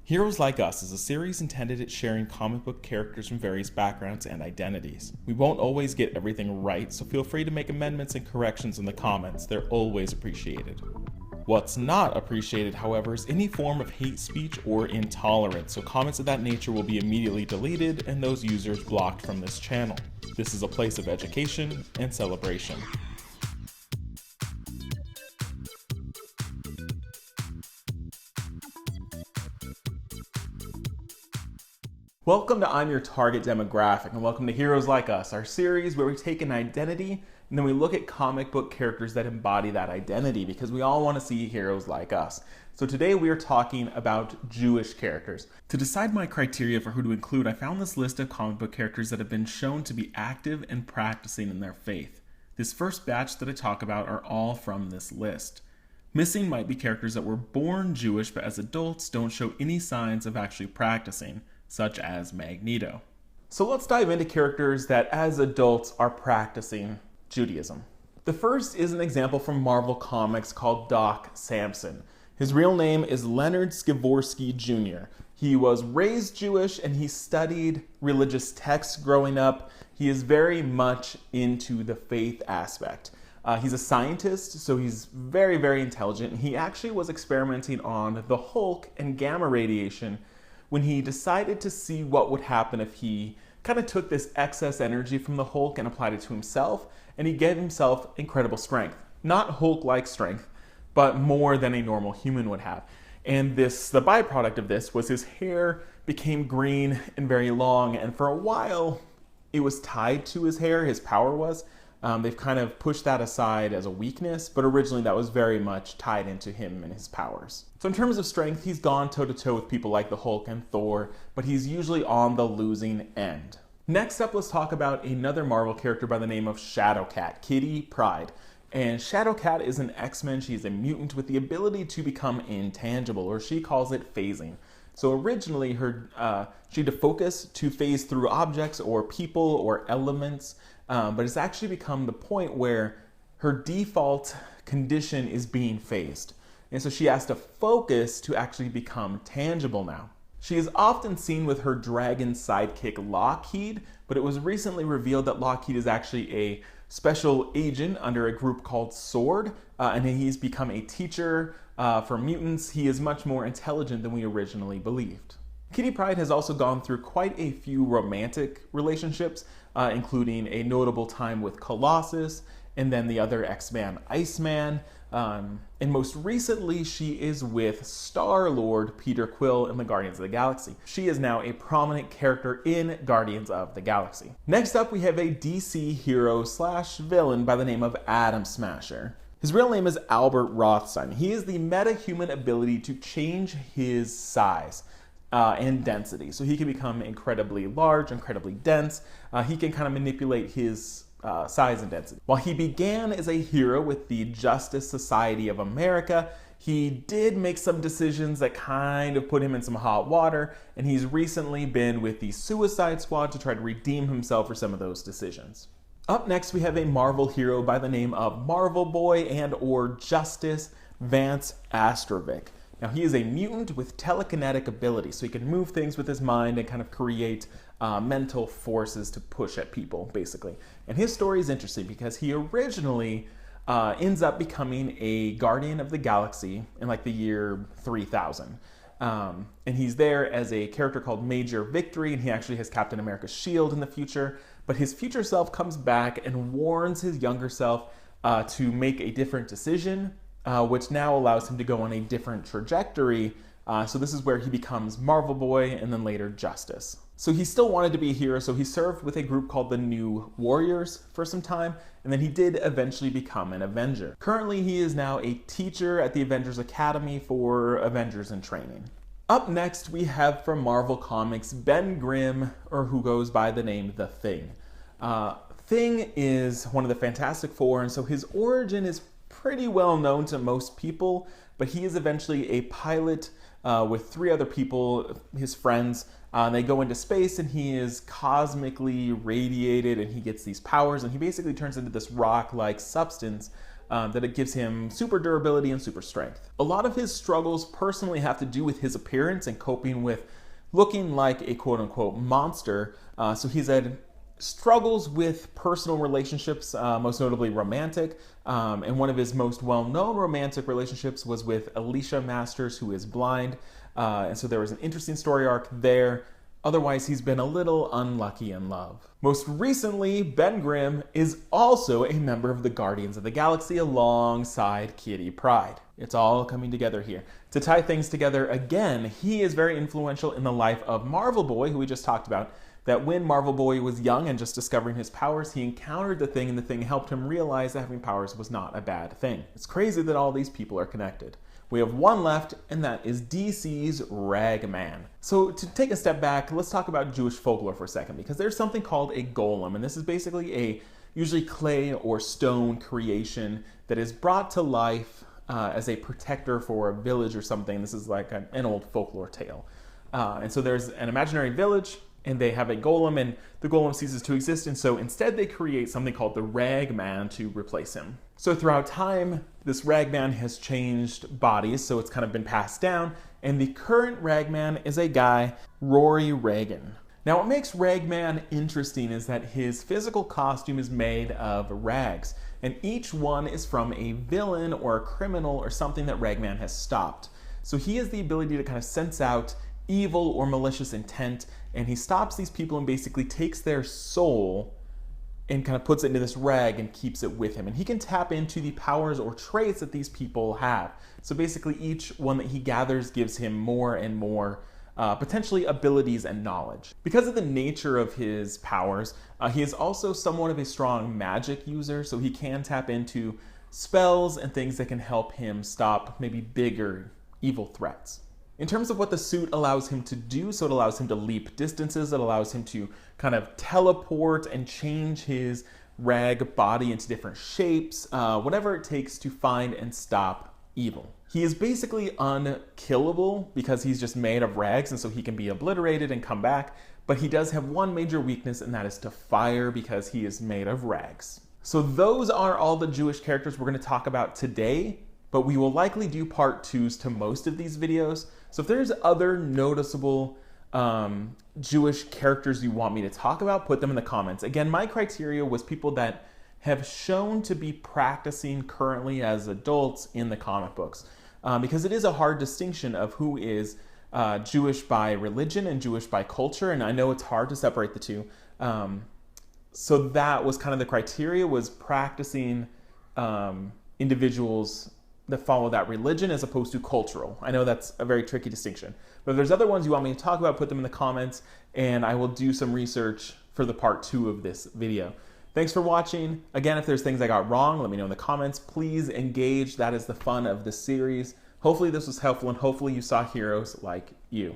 Heroes Like Us is a series intended at sharing comic book characters from various backgrounds and identities. We won't always get everything right, so feel free to make amendments and corrections in the comments. They're always appreciated. What's not appreciated, however, is any form of hate speech or intolerance, so comments of that nature will be immediately deleted and those users blocked from this channel. This is a place of education and celebration. Welcome to I'm Your Target Demographic, and welcome to Heroes Like Us, our series where we take an identity and then we look at comic book characters that embody that identity, because we all want to see heroes like us. So today we are talking about Jewish characters. To decide my criteria for who to include, I found this list of comic book characters that have been shown to be active and practicing in their faith. This first batch that I talk about are all from this list. Missing might be characters that were born Jewish but as adults don't show any signs of actually practicing, such as Magneto. So let's dive into characters that as adults are practicing Judaism. The first is an example from Marvel Comics called Doc Samson. His real name is Leonard Skivorski Jr. He was raised Jewish and he studied religious texts growing up. He is very much into the faith aspect. He's a scientist, so he's very, very intelligent. He actually was experimenting on the Hulk and gamma radiation when he decided to see what would happen if he kind of took this excess energy from the Hulk and applied it to himself, and he gave himself incredible strength. Not Hulk-like strength, but more than a normal human would have. And the byproduct of this was his hair became green and very long, and for a while it was tied to his hair, his power was. They've kind of pushed that aside as a weakness, but originally that was very much tied into him and his powers. So in terms of strength, he's gone toe-to-toe with people like the Hulk and Thor, but he's usually on the losing end. Next up, let's talk about another Marvel character by the name of Shadowcat, Kitty Pryde. And Shadowcat is an X-Men. She's a mutant with the ability to become intangible, or she calls it phasing. So originally, she had to focus to phase through objects or people or elements, but it's actually become the point where her default condition is being phased. And so she has to focus to actually become tangible now. She is often seen with her dragon sidekick Lockheed, but it was recently revealed that Lockheed is actually a special agent under a group called Sword, and he's become a teacher for mutants. He is much more intelligent than we originally believed. Kitty Pryde has also gone through quite a few romantic relationships, including a notable time with Colossus, and then the other X-Man, Iceman, and most recently she is with Star-Lord Peter Quill in the Guardians of the Galaxy. She is now a prominent character in Guardians of the Galaxy. Next up, we have a DC hero slash villain by the name of Atom Smasher. His real name is Albert Rothstein. He is the meta-human ability to change his size and density. So he can become incredibly large, incredibly dense. He can kind of manipulate his size and density. While he began as a hero with the Justice Society of America, he did make some decisions that kind of put him in some hot water, and he's recently been with the Suicide Squad to try to redeem himself for some of those decisions. Up next, we have a Marvel hero by the name of Marvel Boy and/or Justice, Vance Astrovik. Now, he is a mutant with telekinetic ability, so he can move things with his mind and kind of create mental forces to push at people, basically. And his story is interesting because he originally ends up becoming a Guardian of the Galaxy in like the year 3000. And he's there as a character called Major Victory, and he actually has Captain America's shield in the future. But his future self comes back and warns his younger self to make a different decision, which now allows him to go on a different trajectory. So this is where he becomes Marvel Boy and then later Justice. So he still wanted to be a hero, so he served with a group called the New Warriors for some time, and then he did eventually become an Avenger. Currently, he is now a teacher at the Avengers Academy for Avengers in Training. Up next, we have from Marvel Comics, Ben Grimm, or who goes by the name The Thing. Thing is one of the Fantastic Four, and so his origin is pretty well known to most people, but he is eventually a pilot with 3 other people, his friends. They go into space and he is cosmically radiated and he gets these powers and he basically turns into this rock-like substance that it gives him super durability and super strength. A lot of his struggles personally have to do with his appearance and coping with looking like a quote-unquote monster. So he's had struggles with personal relationships, most notably romantic, and one of his most well-known romantic relationships was with Alicia Masters, who is blind, and so there was an interesting story arc there. Otherwise, he's been a little unlucky in love. Most recently, Ben Grimm is also a member of the Guardians of the Galaxy alongside Kitty Pryde. It's all coming together here. To tie things together again, he is very influential in the life of Marvel Boy, who we just talked about, that when Marvel Boy was young and just discovering his powers, he encountered the Thing, and the Thing helped him realize that having powers was not a bad thing. It's crazy that all these people are connected. We have one left, and that is DC's Ragman. So to take a step back, let's talk about Jewish folklore for a second, because there's something called a golem, and this is basically a usually clay or stone creation that is brought to life as a protector for a village or something. This is like an old folklore tale. And so there's an imaginary village, and they have a golem, and the golem ceases to exist, and so instead they create something called the Ragman to replace him. So throughout time, this Ragman has changed bodies, so it's kind of been passed down, and the current Ragman is a guy, Rory Regan. Now what makes Ragman interesting is that his physical costume is made of rags, and each one is from a villain or a criminal or something that Ragman has stopped. So he has the ability to kind of sense out evil or malicious intent, and he stops these people and basically takes their soul and kind of puts it into this rag and keeps it with him. And he can tap into the powers or traits that these people have. So basically each one that he gathers gives him more and more potentially abilities and knowledge. Because of the nature of his powers, he is also somewhat of a strong magic user, so he can tap into spells and things that can help him stop maybe bigger evil threats. In terms of what the suit allows him to do, so it allows him to leap distances, it allows him to kind of teleport and change his rag body into different shapes, whatever it takes to find and stop evil. He is basically unkillable because he's just made of rags, and so he can be obliterated and come back, but he does have one major weakness, and that is to fire because he is made of rags. So those are all the Jewish characters we're going to talk about today, but we will likely do part 2s to most of these videos. So if there's other noticeable Jewish characters you want me to talk about, put them in the comments. Again, my criteria was people that have shown to be practicing currently as adults in the comic books, because it is a hard distinction of who is Jewish by religion and Jewish by culture, and I know it's hard to separate the two. So that was kind of the criteria, was practicing individuals that follow that religion as opposed to cultural. I know that's a very tricky distinction. But if there's other ones you want me to talk about, put them in the comments, and I will do some research for the part 2 of this video. Thanks for watching. Again, if there's things I got wrong, let me know in the comments. Please engage. That is the fun of this series. Hopefully this was helpful, and hopefully you saw heroes like you.